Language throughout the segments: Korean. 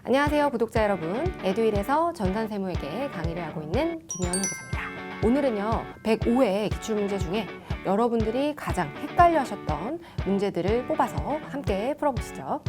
안녕하세요 구독자 여러분, 에듀윌에서 전산세무회계 강의를 하고 있는 김현 회계사입니다. 오늘은요 105회 기출문제 중에 여러분들이 가장 헷갈려 하셨던 문제들을 뽑아서 함께 풀어보시죠.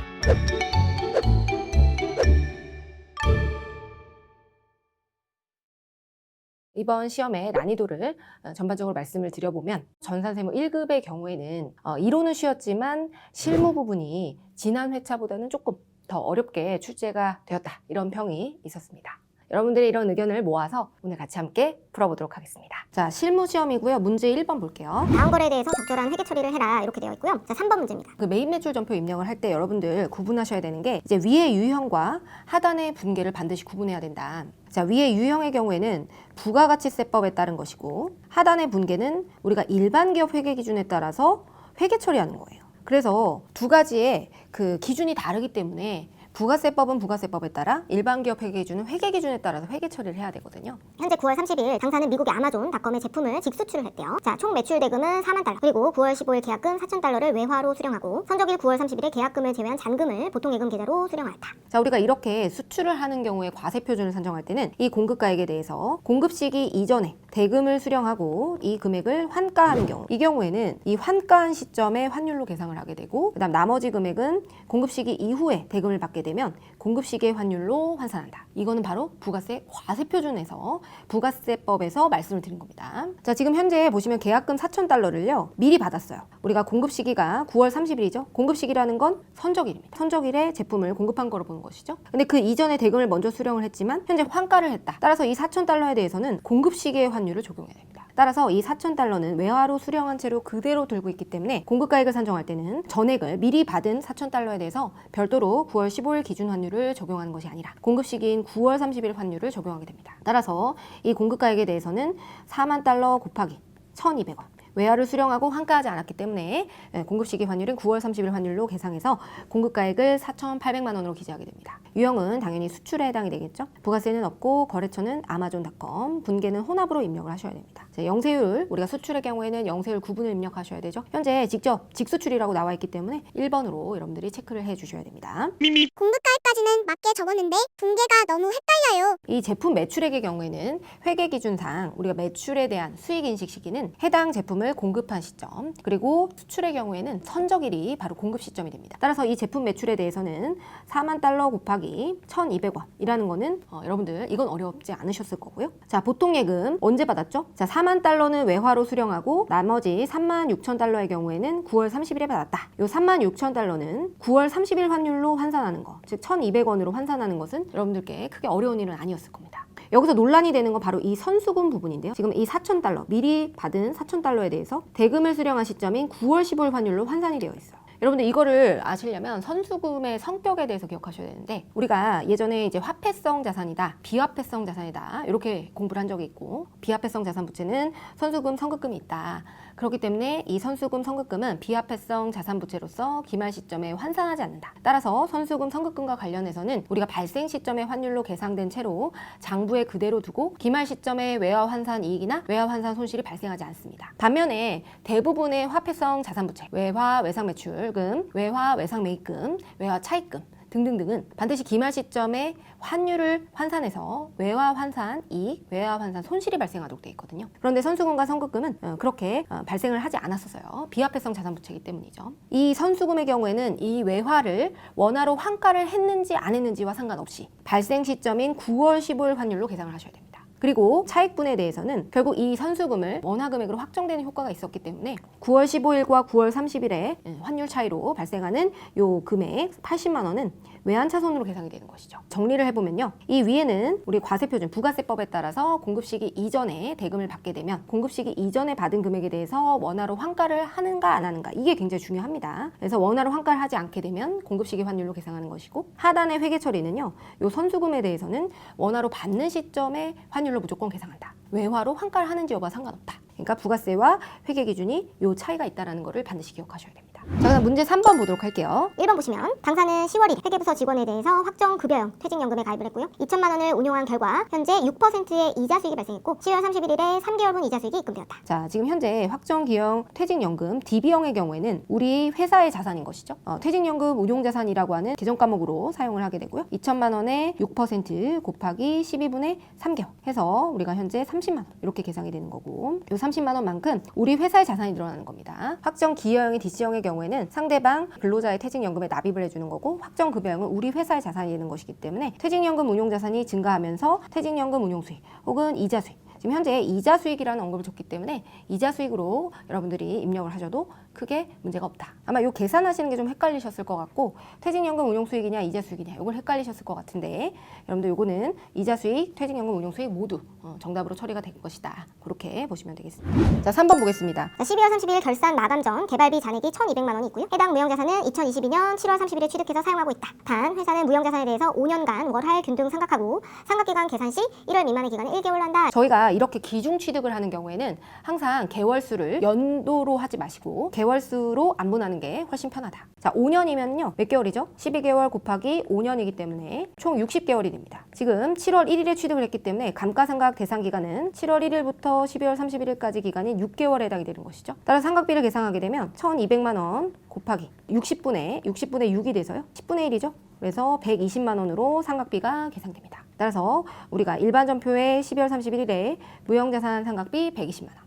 이번 시험의 난이도를 전반적으로 말씀을 드려보면 전산세무 1급의 경우에는 이론은 쉬웠지만 실무 부분이 지난 회차보다는 조금 더 어렵게 출제가 되었다, 이런 평이 있었습니다. 여러분들의 이런 의견을 모아서 오늘 같이 함께 풀어보도록 하겠습니다. 자, 실무 시험이고요. 문제 1번 볼게요. 다음 거래에 대해서 적절한 회계 처리를 해라, 이렇게 되어 있고요. 자, 3번 문제입니다. 그 메인 매출 전표 입력을 할 때 여러분들 구분하셔야 되는 게 이제 위의 유형과 하단의 분계를 반드시 구분해야 된다. 자, 위의 유형의 경우에는 부가가치세법에 따른 것이고, 하단의 분계는 우리가 일반 기업 회계 기준에 따라서 회계 처리하는 거예요. 그래서 두 가지의 그 기준이 다르기 때문에 부가세법은 부가세법에 따라, 일반 기업 회계 기준은 회계 기준에 따라서 회계 처리를 해야 되거든요. 현재 9월 30일 당사는 미국의 아마존닷컴의 제품을 직수출을 했대요. 자, 총 매출 대금은 4만 달러, 그리고 9월 15일 계약금 4,000달러를 외화로 수령하고 선적일 9월 30일에 계약금을 제외한 잔금을 보통예금 계좌로 수령하였다. 자, 우리가 이렇게 수출을 하는 경우에 과세표준을 산정할 때는 이 공급가액에 대해서 공급 시기 이전에 대금을 수령하고 이 금액을 환가하는 경우, 이 경우에는 이 환가한 시점에 환율로 계상을 하게 되고, 그다음 나머지 금액은 공급 시기 이후에 대금을 받게 되면 공급 시기의 환율로 환산한다. 이거는 바로 부가세 과세표준에서 부가세법에서 말씀을 드린 겁니다. 자, 지금 현재 보시면 계약금 4,000달러를요 미리 받았어요. 우리가 공급 시기가 9월 30일이죠. 공급 시기라는 건 선적일입니다. 선적일에 제품을 공급한 거로 보는 것이죠. 근데 그 이전에 대금을 먼저 수령을 했지만 현재 환가를 했다. 따라서 이 4,000달러에 대해서는 공급 시기의 환율을 적용해야 됩니다. 따라서 이 4,000달러는 외화로 수령한 채로 그대로 들고 있기 때문에 공급가액을 산정할 때는 전액을 미리 받은 4,000달러에 대해서 별도로 9월 15일 기준 환율을 적용하는 것이 아니라 공급 시기인 9월 30일 환율을 적용하게 됩니다. 따라서 이 공급가액에 대해서는 4만 달러 곱하기 1,200원, 외화를 수령하고 환가하지 않았기 때문에 공급 시기 환율은 9월 30일 환율로 계상해서 공급가액을 4,800만 원으로 기재하게 됩니다. 유형은 당연히 수출에 해당이 되겠죠. 부가세는 없고 거래처는 아마존닷컴, 분계는 혼합으로 입력을 하셔야 됩니다. 자, 영세율, 우리가 수출의 경우에는 영세율 구분을 입력하셔야 되죠. 현재 직접 직수출이라고 나와 있기 때문에 1번으로 여러분들이 체크를 해 주셔야 됩니다. 공급가액까지는 맞게 적었는데 분계가 너무 헷갈려요. 이 제품 매출액의 경우에는 회계 기준상 우리가 매출에 대한 수익 인식 시기는 해당 제품을 공급한 시점, 그리고 수출의 경우에는 선적일이 바로 공급 시점이 됩니다. 따라서 이 제품 매출에 대해서는 4만 달러 곱하기 1,200원이라는 거는 여러분들 이건 어렵지 않으셨을 거고요. 자, 보통 예금 언제 받았죠? 자, 4만 달러는 외화로 수령하고 나머지 3만 6천 달러의 경우에는 9월 30일에 받았다. 요 3만 6천 달러는 9월 30일 환율로 환산하는 거, 즉 1,200원으로 환산하는 것은 여러분들께 크게 어려운 일은 아니었을 겁니다. 여기서 논란이 되는 건 바로 이 선수금 부분인데요. 지금 이 4,000달러, 미리 받은 4,000달러에 대해서 대금을 수령한 시점인 9월 15일 환율로 환산이 되어 있어요. 여러분들 이거를 아시려면 선수금의 성격에 대해서 기억하셔야 되는데, 우리가 예전에 이제 화폐성 자산이다, 비화폐성 자산이다, 이렇게 공부를 한 적이 있고, 비화폐성 자산 부채는 선수금, 선급금이 있다. 그렇기 때문에 이 선수금, 선급금은 비화폐성 자산 부채로서 기말 시점에 환산하지 않는다. 따라서 선수금, 선급금과 관련해서는 우리가 발생 시점의 환율로 계상된 채로 장부에 그대로 두고 기말 시점에 외화 환산 이익이나 외화 환산 손실이 발생하지 않습니다. 반면에 대부분의 화폐성 자산 부채, 외화 외상 매출금, 외화 외상 매입금, 외화 차입금 등등등은 반드시 기말 시점에 환율을 환산해서 외화 환산 이익, 외화 환산 손실이 발생하도록 되어 있거든요. 그런데 선수금과 선급금은 그렇게 발생을 하지 않았었어요. 비화폐성 자산 부채이기 때문이죠. 이 선수금의 경우에는 이 외화를 원화로 환가를 했는지 안 했는지와 상관없이 발생 시점인 9월 15일 환율로 계상을 하셔야 됩니다. 그리고 차익분에 대해서는 결국 이 선수금을 원화 금액으로 확정되는 효과가 있었기 때문에 9월 15일과 9월 30일에 환율 차이로 발생하는 요 금액 80만 원은 외환차손으로 계상이 되는 것이죠. 정리를 해보면요, 이 위에는 우리 과세표준 부가세법에 따라서 공급시기 이전에 대금을 받게 되면 공급시기 이전에 받은 금액에 대해서 원화로 환가를 하는가 안 하는가, 이게 굉장히 중요합니다. 그래서 원화로 환가를 하지 않게 되면 공급시기 환율로 계상하는 것이고, 하단의 회계 처리는요, 요 선수금에 대해서는 원화로 받는 시점에 환율로 무조건 계상한다. 외화로 환가를 하는지 여부와 상관없다. 그러니까 부가세와 회계 기준이 요 차이가 있다는 것을 반드시 기억하셔야 됩니다. 자, 그럼 문제 3번 보도록 할게요. 1번 보시면 당사는 10월 1일 회계부서 직원에 대해서 확정급여형 퇴직연금에 가입을 했고요. 2천만 원을 운용한 결과 현재 6%의 이자 수익이 발생했고 10월 31일에 3개월분 이자 수익이 입금되었다. 자, 지금 현재 확정기형 퇴직연금 DB형의 경우에는 우리 회사의 자산인 것이죠. 퇴직연금 운용자산이라고 하는 계정 과목으로 사용을 하게 되고요. 2천만 원에 6% 곱하기 12분의 3개월 해서 우리가 현재 30만 원 이렇게 계산이 되는 거고, 이 30만 원만큼 우리 회사의 자산이 늘어나는 겁니다. 확정기여형의 DC형의 경우에는 상대방 근로자의 퇴직연금에 납입을 해주는 거고, 확정급여형은 우리 회사의 자산이 되는 것이기 때문에 퇴직연금 운용자산이 증가하면서 퇴직연금 운용수익 혹은 이자 수익, 지금 현재 이자 수익이라는 언급을 줬기 때문에 이자 수익으로 여러분들이 입력을 하셔도 크게 문제가 없다. 아마 이 계산하시는 게 좀 헷갈리셨을 것 같고, 퇴직연금 운용수익이냐 이자 수익이냐 이걸 헷갈리셨을 것 같은데, 여러분들 요거는 이자 수익, 퇴직연금 운용수익 모두 정답으로 처리가 될 것이다. 그렇게 보시면 되겠습니다. 자, 3번 보겠습니다. 12월 30일 결산 마감 전 개발비 잔액이 1,200만 원이 있고요. 해당 무형자산은 2022년 7월 30일에 취득해서 사용하고 있다. 단 회사는 무형자산에 대해서 5년간 월할 균등 상각하고 상각기간 계산 시 1월 미만의 기간을 1개월로 한다. 저희가 이렇게 기중 취득을 하는 경우에는 항상 개월수를 연도로 하지 마시고 개월수로 안분하는 게 훨씬 편하다. 자, 5년이면요 몇 개월이죠? 12개월 곱하기 5년이기 때문에 총 60개월이 됩니다. 지금 7월 1일에 취득을 했기 때문에 감가상각 대상 기간은 7월 1일부터 12월 31일까지 기간인 6개월에 해당이 되는 것이죠. 따라서 상각비를 계산하게 되면 1,200만 원 곱하기 60분의 6이 돼서요 10분의 1이죠. 그래서 120만 원으로 상각비가 계산됩니다. 따라서 우리가 일반 전표에 12월 31일에 무형자산 상각비 120만 원,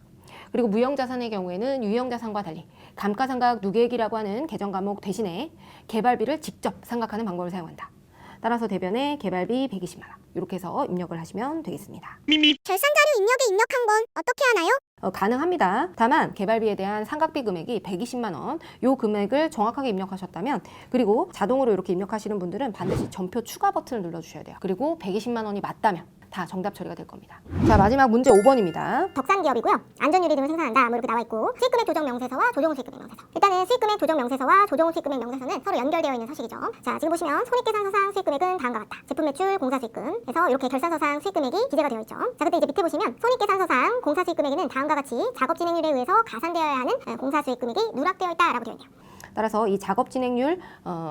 그리고 무형자산의 경우에는 유형자산과 달리 감가상각 누계액이라고 하는 계정 과목 대신에 개발비를 직접 상각하는 방법을 사용한다. 따라서 대변에 개발비 120만 원 이렇게 해서 입력을 하시면 되겠습니다. 결산자료 입력에 입력한 건 어떻게 하나요? 가능합니다. 다만 개발비에 대한 상각비 금액이 120만 원, 요 금액을 정확하게 입력하셨다면, 그리고 자동으로 이렇게 입력하시는 분들은 반드시 전표 추가 버튼을 눌러주셔야 돼요. 그리고 120만 원이 맞다면 다 정답 처리가 될 겁니다. 자, 마지막 문제 5번입니다. 덕산기업이고요. 안전유리 등을 생산한다. 뭐 이렇게 나와 있고 수익금액 조정 명세서와 조정 수익금액 명세서. 일단은 수익금액 조정 명세서와 조정 수익금액 명세서는 서로 연결되어 있는 서식이죠. 자, 지금 보시면 손익계산서상 수익금액은 다음과 같다. 제품 매출, 공사 수익금 해서 이렇게 결산서상 수익금액이 기재가 되어 있죠. 자, 그때 이제 밑에 보시면 손익계산서상 공사 수익금액에는 다음과 같이 작업 진행률에 의해서 가산되어야 하는 공사 수익금액이 누락되어 있다라고 되어 있네요. 따라서 이 작업 진행률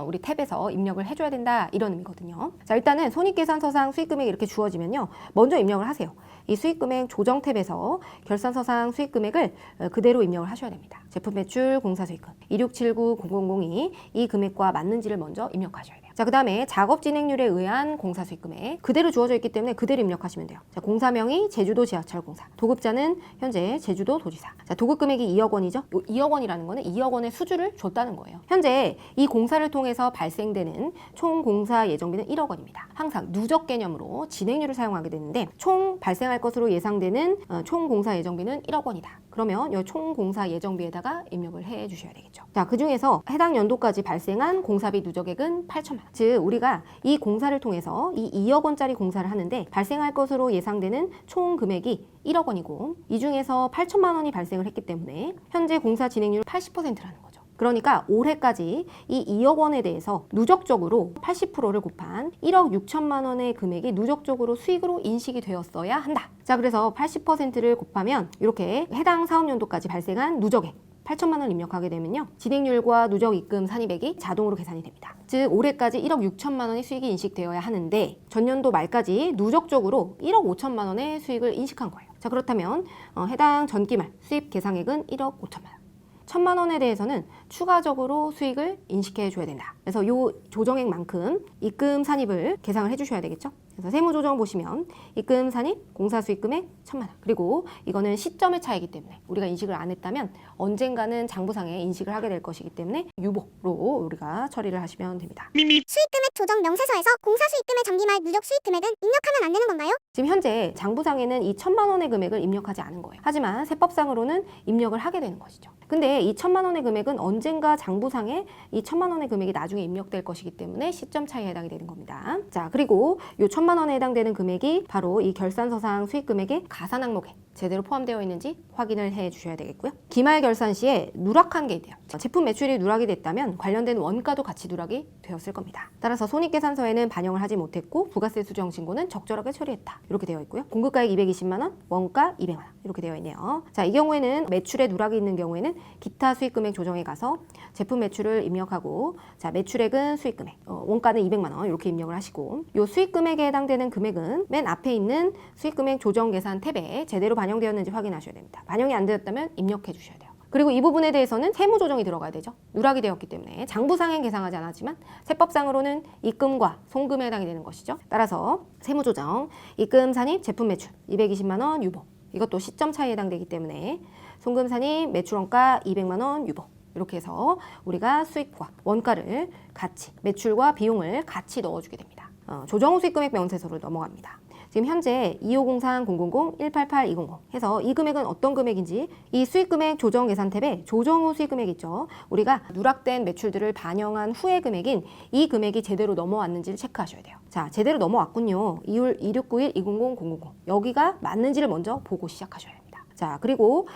우리 탭에서 입력을 해줘야 된다 이런 의미거든요. 자, 일단은 손익계산서상 수익금액이 이렇게 주어지면요 먼저 입력을 하세요. 이 수익금액 조정 탭에서 결산서상 수익금액을 그대로 입력을 하셔야 됩니다. 제품 매출, 공사 수익금 2679002 이 금액과 맞는지를 먼저 입력하셔야 돼요. 자, 그 다음에 작업 진행률에 의한 공사 수익금액 그대로 주어져 있기 때문에 그대로 입력하시면 돼요. 자, 공사명이 제주도 지하철공사, 도급자는 현재 제주도 도지사. 자, 도급 금액이 2억 원이죠. 2억 원이라는 거는 2억 원의 수주를 줬다는 거예요. 현재 이 공사를 통해서 발생되는 총 공사 예정비는 1억 원입니다. 항상 누적 개념으로 진행률을 사용하게 되는데, 총 발생할 것으로 예상되는 총 공사 예정비는 1억 원이다. 그러면 이 총 공사 예정비에다가 입력을 해 주셔야 되겠죠. 자, 그 중에서 해당 연도까지 발생한 공사비 누적액은 8천만 원. 즉 우리가 이 공사를 통해서 이 2억 원짜리 공사를 하는데 발생할 것으로 예상되는 총 금액이 1억 원이고, 이 중에서 8천만 원이 발생을 했기 때문에 현재 공사 진행률 80%라는 거죠. 그러니까 올해까지 이 2억 원에 대해서 누적적으로 80%를 곱한 1억 6천만 원의 금액이 누적적으로 수익으로 인식이 되었어야 한다. 자, 그래서 80%를 곱하면 이렇게 해당 사업연도까지 발생한 누적액 8천만 원 입력하게 되면요 진행률과 누적 입금 산입액이 자동으로 계산이 됩니다. 즉 올해까지 1억 6천만 원의 수익이 인식되어야 하는데 전년도 말까지 누적적으로 1억 5천만 원의 수익을 인식한 거예요. 자, 그렇다면 해당 전기말 수입 계상액은 1억 5천만 원. 1,000만 원에 대해서는 추가적으로 수익을 인식해 줘야 된다. 그래서 이 조정액만큼 입금 산입을 계상을 해 주셔야 되겠죠. 그래서 세무조정 보시면 입금 산입 공사 수익금액 1,000만 원. 그리고 이거는 시점의 차이기 때문에 우리가 인식을 안 했다면 언젠가는 장부상에 인식을 하게 될 것이기 때문에 유보로 우리가 처리를 하시면 됩니다. 수익금액 조정 명세서에서 공사 수익금의 전기말 누적 수익금액은 입력하면 안 되는 건가요? 지금 현재 장부상에는 이 1,000만 원의 금액을 입력하지 않은 거예요. 하지만 세법상으로는 입력을 하게 되는 것이죠. 근데 이 1,000만 원의 금액은 언젠가 장부상에 이 1,000만 원의 금액이 나중에 입력될 것이기 때문에 시점 차이에 해당이 되는 겁니다. 자, 그리고 이 1,000만 원에 해당되는 금액이 바로 이 결산서상 수익금액의 가산 항목에 제대로 포함되어 있는지 확인을 해 주셔야 되겠고요. 기말 결산 시에 누락한 게 있대요. 제품 매출이 누락이 됐다면 관련된 원가도 같이 누락이 되었을 겁니다. 따라서 손익계산서에는 반영을 하지 못했고 부가세 수정 신고는 적절하게 처리했다. 이렇게 되어 있고요. 공급가액 220만 원, 원가 200만 원 이렇게 되어 있네요. 자, 이 경우에는 매출에 누락이 있는 경우에는 기타 수익금액 조정에 가서 따라서 제품 매출을 입력하고 자 매출액은 수익금액, 원가는 200만 원 이렇게 입력을 하시고 요 수익금액에 해당되는 금액은 맨 앞에 있는 수익금액 조정계산 탭에 제대로 반영되었는지 확인하셔야 됩니다. 반영이 안 되었다면 입력해 주셔야 돼요. 그리고 이 부분에 대해서는 세무 조정이 들어가야 되죠. 누락이 되었기 때문에 장부상엔 계상하지 않았지만 세법상으로는 입금과 송금에 해당이 되는 것이죠. 따라서 세무 조정, 입금 산입 제품 매출 220만 원 유보. 이것도 시점 차이에 해당되기 때문에 송금 산입 매출 원가 200만 원 유보. 이렇게 해서 우리가 수익과 원가를 같이 매출과 비용을 같이 넣어주게 됩니다. 조정 후 수익금액 명세서로 넘어갑니다. 지금 현재 2503-000-188-200 해서 이 금액은 어떤 금액인지 이 수익금액 조정 계산 탭에 조정 후 수익금액 있죠. 우리가 누락된 매출들을 반영한 후의 금액인 이 금액이 제대로 넘어왔는지를 체크하셔야 돼요. 자, 제대로 넘어왔군요. 2691-200-000 여기가 맞는지를 먼저 보고 시작하셔야 합니다. 자, 그리고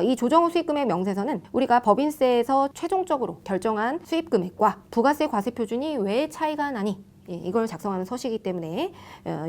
이 조정 후 수익금액 명세서는 우리가 법인세에서 최종적으로 결정한 수입금액과 부가세 과세표준이 왜 차이가 나니? 예, 이걸 작성하는 서식이기 때문에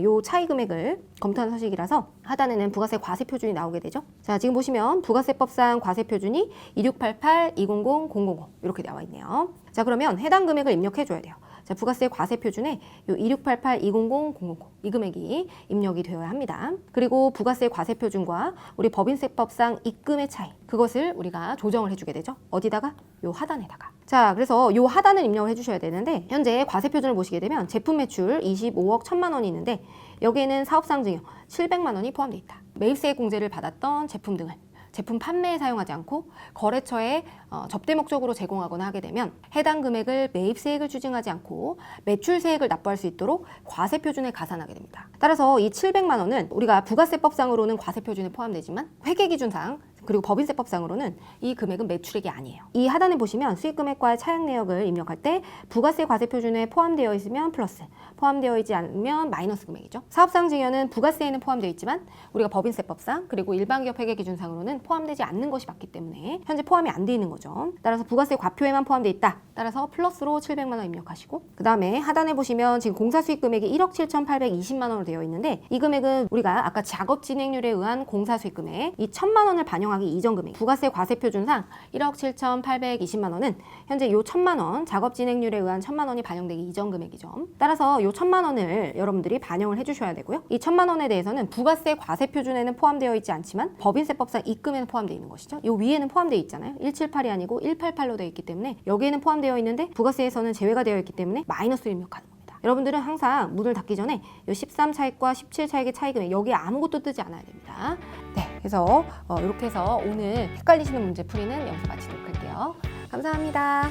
요 차이 금액을 검토하는 서식이라서 하단에는 부가세 과세 표준이 나오게 되죠. 자, 지금 보시면 부가세법상 과세 표준이 2688-200-000 이렇게 나와 있네요. 자, 그러면 해당 금액을 입력해 줘야 돼요. 자, 부가세 과세 표준에 요 2688-200-000 이 금액이 입력이 되어야 합니다. 그리고 부가세 과세 표준과 우리 법인세법상 입금의 차이 그것을 우리가 조정을 해주게 되죠. 어디다가? 요 하단에다가. 자, 그래서 요 하단을 입력을 해주셔야 되는데 현재 과세 표준을 보시게 되면 제품 매출 25억 1천만 원이 있는데 여기에는 사업상 증여 700만 원이 포함되어 있다. 매입세액 공제를 받았던 제품 등을 제품 판매에 사용하지 않고 거래처에 접대 목적으로 제공하거나 하게 되면 해당 금액을 매입세액을 추징하지 않고 매출세액을 납부할 수 있도록 과세표준에 가산하게 됩니다. 따라서 이 700만 원은 우리가 부가세법상으로는 과세표준에 포함되지만 회계기준상 그리고 법인세법상으로는 이 금액은 매출액이 아니에요. 이 하단에 보시면 수익금액과의 차액 내역을 입력할 때 부가세 과세표준에 포함되어 있으면 플러스, 포함되어 있지 않으면 마이너스 금액이죠. 사업상 증여는 부가세에는 포함되어 있지만 우리가 법인세법상 그리고 일반기업 회계기준상으로는 포함되지 않는 것이 맞기 때문에 현재 포함이 안 돼 있는 거죠. 따라서 부가세 과표에만 포함되어 있다. 따라서 플러스로 700만 원 입력하시고 그 다음에 하단에 보시면 지금 공사수익금액이 1억 7,820만 원으로 되어 있는데 이 금액은 우리가 아까 작업진행률에 의한 공사수익금액 이 1,000만 원을 반영하기 이전 금액 부가세 과세표준상 1억 7,820만 원은 현재 요 1,000만 원 작업진행률에 의한 1,000만 원이 반영되기 이전 금액이죠. 따라서 요 1,000만 원을 여러분들이 반영을 해주셔야 되고요. 이 1,000만 원에 대해서는 부가세 과세표준에는 포함되어 있지 않지만 법인세법상 입금에는 포함되어 있는 것이죠. 요 위에는 포함되어 있잖아요. 178이 아니고 188로 되어 있기 때문에 여기에는 포함되어 있는데 부가세에서는 제외가 되어 있기 때문에 마이너스를 입력하는 겁니다. 여러분들은 항상 문을 닫기 전에 요 13 차익과 17 차익의 차이 금액 여기에 아무것도 뜨지 않아야 됩니다. 네, 그래서 이렇게 해서 오늘 헷갈리시는 문제 풀이는 여기서 마치도록 할게요. 감사합니다.